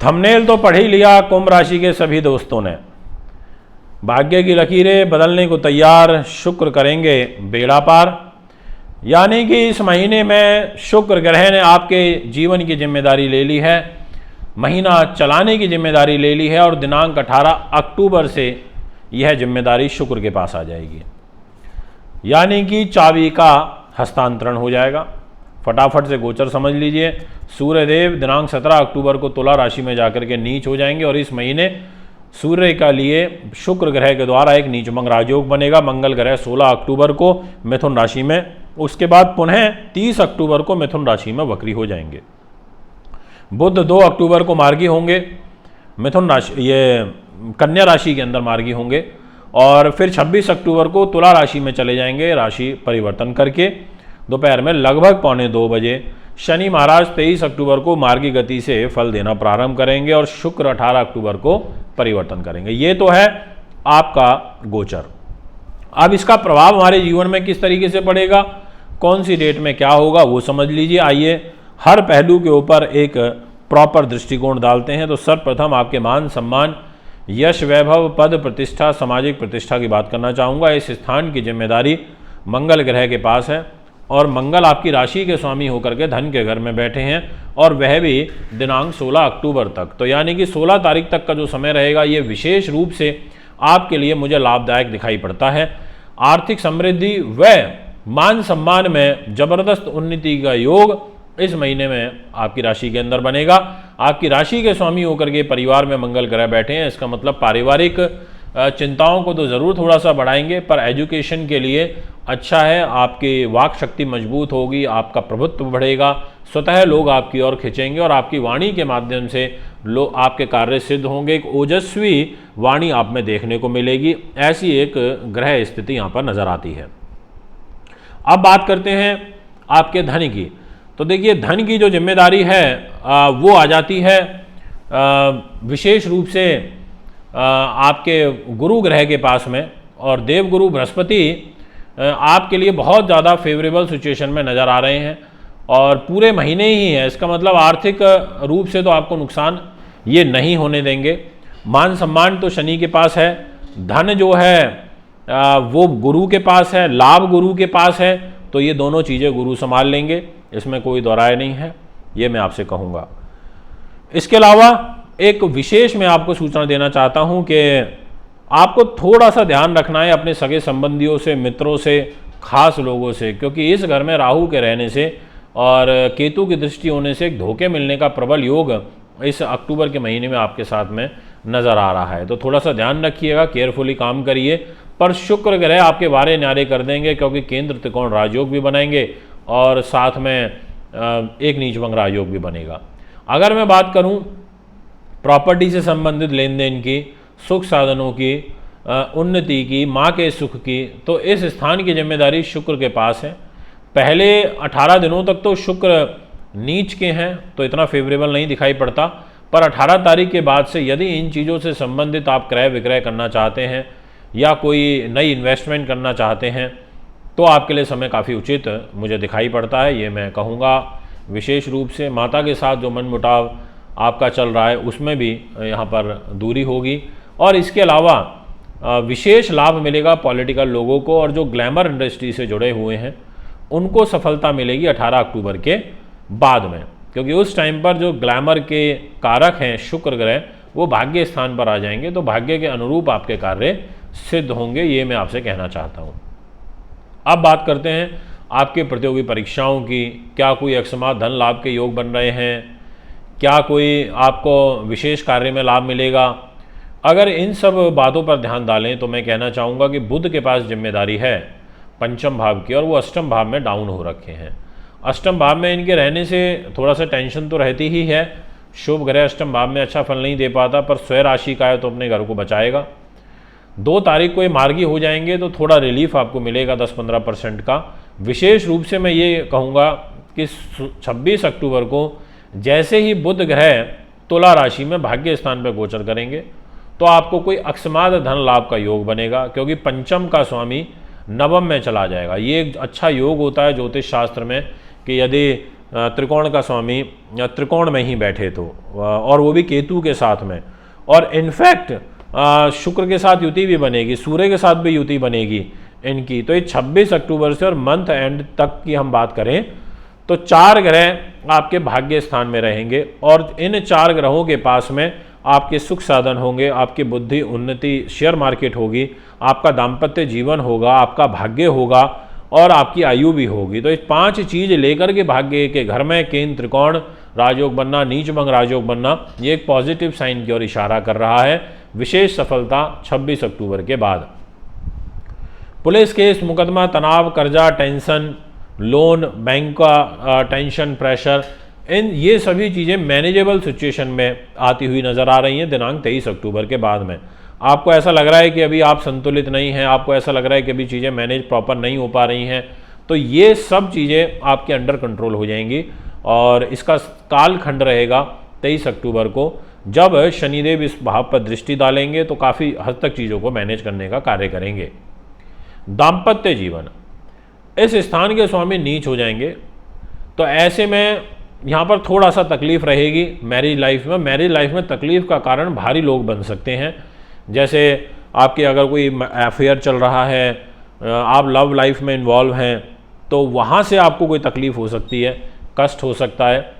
Thumbnail तो पढ़ ही लिया कुंभ राशि के सभी दोस्तों ने। भाग्य की लकीरें बदलने को तैयार, शुक्र करेंगे बेड़ा पार। यानी कि इस महीने में शुक्र ग्रह ने आपके जीवन की जिम्मेदारी ले ली है, महीना चलाने की जिम्मेदारी ले ली है और दिनांक 18 अक्टूबर से यह जिम्मेदारी शुक्र के पास आ जाएगी। यानी कि चाबी का हस्तांतरण हो जाएगा। फटाफट से गोचर समझ लीजिए। सूर्यदेव दिनांक 17 अक्टूबर को तुला राशि में जाकर के नीच हो जाएंगे और इस महीने सूर्य का लिए शुक्र ग्रह के द्वारा एक नीचभंग राजयोग बनेगा। मंगल ग्रह 16 अक्टूबर को मिथुन राशि में, उसके बाद पुनः 30 अक्टूबर को मिथुन राशि में वक्री हो जाएंगे। बुध 2 अक्टूबर को मार्गी होंगे मिथुन राशि, ये कन्या राशि के अंदर मार्गी होंगे और फिर 26 अक्टूबर को तुला राशि में चले जाएंगे राशि परिवर्तन करके दोपहर में लगभग 1:45 बजे। शनि महाराज 23 अक्टूबर को मार्गी गति से फल देना प्रारंभ करेंगे और शुक्र 18 अक्टूबर को परिवर्तन करेंगे। ये तो है आपका गोचर। अब इसका प्रभाव हमारे जीवन में किस तरीके से पड़ेगा, कौन सी डेट में क्या होगा, वो समझ लीजिए। आइए हर पहलू के ऊपर एक प्रॉपर दृष्टिकोण डालते हैं। तो सर्वप्रथम आपके मान सम्मान, यश, वैभव, पद, प्रतिष्ठा, सामाजिक प्रतिष्ठा की बात करना चाहूँगा। इस स्थान की जिम्मेदारी मंगल ग्रह के पास है और मंगल आपकी राशि के स्वामी होकर के धन के घर में बैठे हैं और वह भी दिनांक 16 अक्टूबर तक। तो यानी कि 16 तारीख तक का जो समय रहेगा ये विशेष रूप से आपके लिए मुझे लाभदायक दिखाई पड़ता है। आर्थिक समृद्धि व मान सम्मान में जबरदस्त उन्नति का योग इस महीने में आपकी राशि के अंदर बनेगा। आपकी राशि के स्वामी होकर के परिवार में मंगल ग्रह बैठे हैं, इसका मतलब पारिवारिक चिंताओं को तो ज़रूर थोड़ा सा बढ़ाएंगे, पर एजुकेशन के लिए अच्छा है। आपकी वाक शक्ति मजबूत होगी, आपका प्रभुत्व बढ़ेगा, स्वतः लोग आपकी ओर खिंचेंगे और आपकी वाणी के माध्यम से लोग आपके कार्य सिद्ध होंगे। एक ओजस्वी वाणी आप में देखने को मिलेगी, ऐसी एक ग्रह स्थिति यहाँ पर नजर आती है। अब बात करते हैं आपके धन की। तो देखिए धन की जो जिम्मेदारी है वो आ जाती है विशेष रूप से आपके गुरु ग्रह के पास में, और देवगुरु बृहस्पति आपके लिए बहुत ज़्यादा फेवरेबल सिचुएशन में नज़र आ रहे हैं और पूरे महीने ही है। इसका मतलब आर्थिक रूप से तो आपको नुकसान ये नहीं होने देंगे। मान सम्मान तो शनि के पास है, धन जो है वो गुरु के पास है, लाभ गुरु के पास है, तो ये दोनों चीज़ें गुरु संभाल लेंगे, इसमें कोई दो राय नहीं है, ये मैं आपसे कहूँगा। इसके अलावा एक विशेष मैं आपको सूचना देना चाहता हूँ कि आपको थोड़ा सा ध्यान रखना है अपने सगे संबंधियों से, मित्रों से, खास लोगों से, क्योंकि इस घर में राहु के रहने से और केतु की दृष्टि होने से एक धोखे मिलने का प्रबल योग इस अक्टूबर के महीने में आपके साथ में नज़र आ रहा है। तो थोड़ा सा ध्यान रखिएगा, केयरफुली काम करिए। पर शुक्र ग्रह आपके वारे न्यारे कर देंगे, क्योंकि केंद्र त्रिकोण राजयोग भी बनाएंगे और साथ में एक नीचभंग राजयोग भी बनेगा। अगर मैं बात करूं प्रॉपर्टी से संबंधित लेन देन की, सुख साधनों की, उन्नति की, माँ के सुख की, तो इस स्थान की जिम्मेदारी शुक्र के पास है। पहले 18 दिनों तक तो शुक्र नीच के हैं तो इतना फेवरेबल नहीं दिखाई पड़ता, पर 18 तारीख के बाद से यदि इन चीज़ों से संबंधित आप क्रय विक्रय करना चाहते हैं या कोई नई इन्वेस्टमेंट करना चाहते हैं तो आपके लिए समय काफ़ी उचित मुझे दिखाई पड़ता है, ये मैं कहूँगा। विशेष रूप से माता के साथ जो मनमुटाव आपका चल रहा है उसमें भी यहाँ पर दूरी होगी और इसके अलावा विशेष लाभ मिलेगा पॉलिटिकल लोगों को, और जो ग्लैमर इंडस्ट्री से जुड़े हुए हैं उनको सफलता मिलेगी 18 अक्टूबर के बाद में, क्योंकि उस टाइम पर जो ग्लैमर के कारक हैं शुक्र ग्रह वो भाग्य स्थान पर आ जाएंगे, तो भाग्य के अनुरूप आपके कार्य सिद्ध होंगे, ये मैं आपसे कहना चाहता हूँ। अब बात करते हैं आपके प्रतियोगी परीक्षाओं की। क्या कोई अकस्मात धन लाभ के योग बन रहे हैं, क्या कोई आपको विशेष कार्य में लाभ मिलेगा? अगर इन सब बातों पर ध्यान डालें तो मैं कहना चाहूँगा कि बुध के पास जिम्मेदारी है पंचम भाव की और वो अष्टम भाव में डाउन हो रखे हैं। अष्टम भाव में इनके रहने से थोड़ा सा टेंशन तो रहती ही है। शुभ ग्रह अष्टम भाव में अच्छा फल नहीं दे पाता, पर स्वयं राशि का है तो अपने घर को बचाएगा। 2 तारीख को ये मार्गी हो जाएंगे तो थोड़ा रिलीफ आपको मिलेगा 10-15% का। विशेष रूप से मैं ये कहूँगा कि 26 अक्टूबर को जैसे ही बुध ग्रह तुला राशि में भाग्य स्थान पर गोचर करेंगे तो आपको कोई अकस्मात धन लाभ का योग बनेगा, क्योंकि पंचम का स्वामी नवम में चला जाएगा। ये एक अच्छा योग होता है ज्योतिष शास्त्र में कि यदि त्रिकोण का स्वामी त्रिकोण में ही बैठे तो, और वो भी केतु के साथ में, और इनफैक्ट शुक्र के साथ युति भी बनेगी, सूर्य के साथ भी युति बनेगी इनकी। तो ये 26 अक्टूबर से और मंथ एंड तक की हम बात करें तो 4 ग्रह आपके भाग्य स्थान में रहेंगे, और इन 4 ग्रहों के पास में आपके सुख साधन होंगे, आपकी बुद्धि उन्नति, शेयर मार्केट होगी, आपका दाम्पत्य जीवन होगा, आपका भाग्य होगा और आपकी आयु भी होगी। तो ये 5 चीज़ लेकर के भाग्य के घर में केंद्र त्रिकोण राजयोग बनना, नीच भंग राजयोग बनना, ये एक पॉजिटिव साइन की ओर इशारा कर रहा है। विशेष सफलता 26 अक्टूबर के बाद। पुलिस केस, मुकदमा, तनाव, कर्जा, टेंशन, लोन, बैंक का टेंशन, प्रेशर, ये सभी चीज़ें मैनेजेबल सिचुएशन में आती हुई नज़र आ रही हैं दिनांक 23 अक्टूबर के बाद में। आपको ऐसा लग रहा है कि अभी आप संतुलित नहीं हैं, आपको ऐसा लग रहा है कि अभी चीज़ें मैनेज प्रॉपर नहीं हो पा रही हैं, तो ये सब चीज़ें आपके अंडर कंट्रोल हो जाएंगी। और इसका कालखंड रहेगा 23 अक्टूबर को, जब शनिदेव इस भाव पर दृष्टि डालेंगे तो काफ़ी हद तक चीज़ों को मैनेज करने का कार्य करेंगे। दाम्पत्य जीवन, इस स्थान के स्वामी नीच हो जाएंगे, तो ऐसे में यहाँ पर थोड़ा सा तकलीफ रहेगी मैरिज लाइफ में। मैरिज लाइफ में तकलीफ का कारण भारी लोग बन सकते हैं, जैसे आपके अगर कोई अफेयर चल रहा है, आप लव लाइफ में इन्वॉल्व हैं, तो वहाँ से आपको कोई तकलीफ हो सकती है, कष्ट हो सकता है,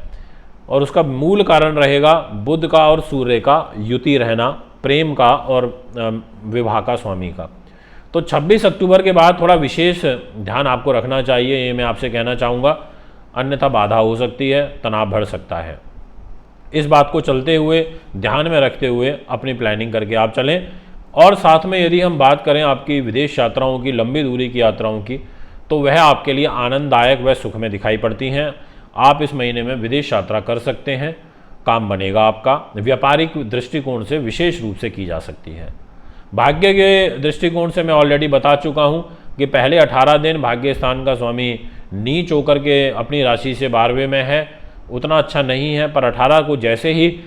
और उसका मूल कारण रहेगा बुध का और सूर्य का युति रहना, प्रेम का और विवाह का स्वामी का। तो 26 अक्टूबर के बाद थोड़ा विशेष ध्यान आपको रखना चाहिए, ये मैं आपसे कहना चाहूँगा, अन्यथा बाधा हो सकती है, तनाव बढ़ सकता है। इस बात को चलते हुए, ध्यान में रखते हुए अपनी प्लानिंग करके आप चलें। और साथ में यदि हम बात करें आपकी विदेश यात्राओं की, लंबी दूरी की यात्राओं की, तो वह आपके लिए आनंददायक व सुख में दिखाई पड़ती हैं। आप इस महीने में विदेश यात्रा कर सकते हैं, काम बनेगा आपका। व्यापारिक दृष्टिकोण से विशेष रूप से की जा सकती है। भाग्य के दृष्टिकोण से मैं ऑलरेडी बता चुका हूँ कि पहले 18 दिन भाग्य स्थान का स्वामी नीच होकर के अपनी राशि से 12वें में है, उतना अच्छा नहीं है, पर 18 को जैसे ही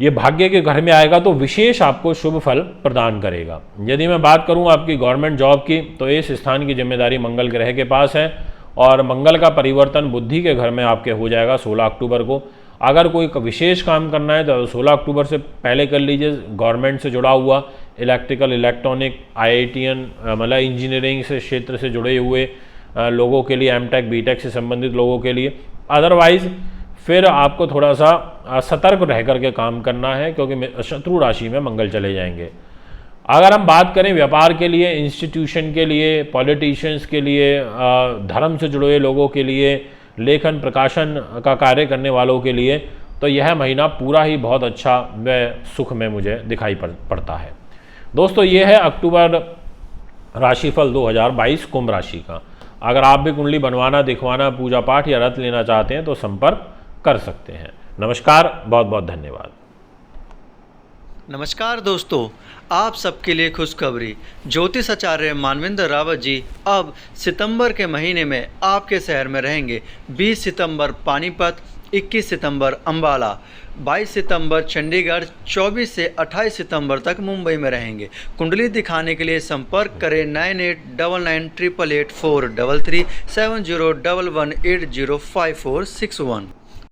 ये भाग्य के घर में आएगा तो विशेष आपको शुभ फल प्रदान करेगा। यदि मैं बात करूं आपकी गवर्नमेंट जॉब की, तो इस स्थान की जिम्मेदारी मंगल ग्रह के पास है, और मंगल का परिवर्तन बुद्धि के घर में आपके हो जाएगा 16 अक्टूबर को। अगर कोई विशेष काम करना है तो 16 अक्टूबर से पहले कर लीजिए। गवर्नमेंट से जुड़ा हुआ, इलेक्ट्रिकल, इलेक्ट्रॉनिक, IITN मतलब इंजीनियरिंग से क्षेत्र से जुड़े हुए लोगों के लिए, एमटेक, बीटेक से संबंधित लोगों के लिए। अदरवाइज फिर आपको थोड़ा सा सतर्क रह करके काम करना है, क्योंकि शत्रु राशि में मंगल चले जाएंगे। अगर हम बात करें व्यापार के लिए, इंस्टीट्यूशन के लिए, पॉलिटिशियंस के लिए, धर्म से जुड़े लोगों के लिए, लेखन प्रकाशन का कार्य करने वालों के लिए, तो यह महीना पूरा ही बहुत अच्छा व सुख में मुझे दिखाई पड़ता है। दोस्तों, ये है अक्टूबर राशिफल 2022 कुंभ राशि का। अगर आप भी कुंडली बनवाना, दिखवाना, पूजा पाठ या रत लेना चाहते हैं तो संपर्क कर सकते हैं। नमस्कार, बहुत बहुत धन्यवाद। नमस्कार दोस्तों, आप सबके लिए खुशखबरी। ज्योतिष आचार्य मानवेंद्र रावत जी अब सितंबर के महीने में आपके शहर में रहेंगे। 20 सितंबर पानीपत, 21 सितंबर अंबाला, 22 सितंबर चंडीगढ़, 24 से 28 सितंबर तक मुंबई में रहेंगे। कुंडली दिखाने के लिए संपर्क करें 9899888433 7011805461।